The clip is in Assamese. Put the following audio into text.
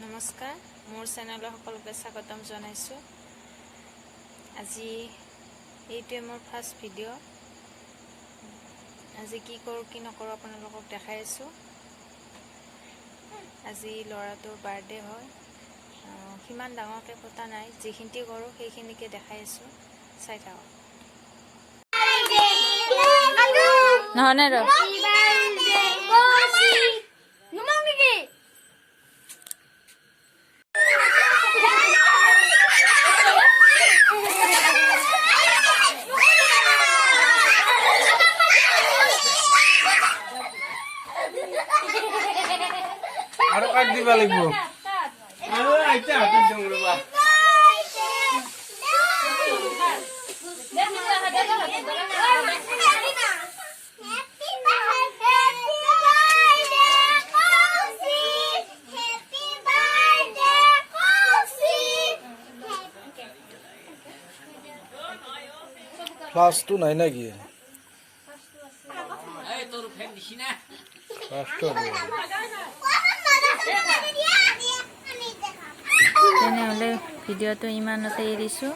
নমস্কাৰ মোৰ চেনেলৰ সকলোকে স্বাগতম জনাইছোঁ। আজি এইটোৱে মোৰ ফাৰ্ষ্ট ভিডিঅ'। আজি কি কৰোঁ কি নকৰোঁ আপোনালোকক দেখাই আছোঁ। আজি ল'ৰাটোৰ বাৰ্থডে হয়, সিমান ডাঙৰকৈ পতা নাই, যিখিনি কৰোঁ সেইখিনিকে দেখাই আছোঁ, চাই থাকক। নহনে ৰ আৰু কাক দিবা লাগিব আইতা হাতত দিওঁ ৰবা ক্লাসটো নাই নাকি তেনেহ'লে ভিডিঅ'টো ইমানতে এৰিছোঁ।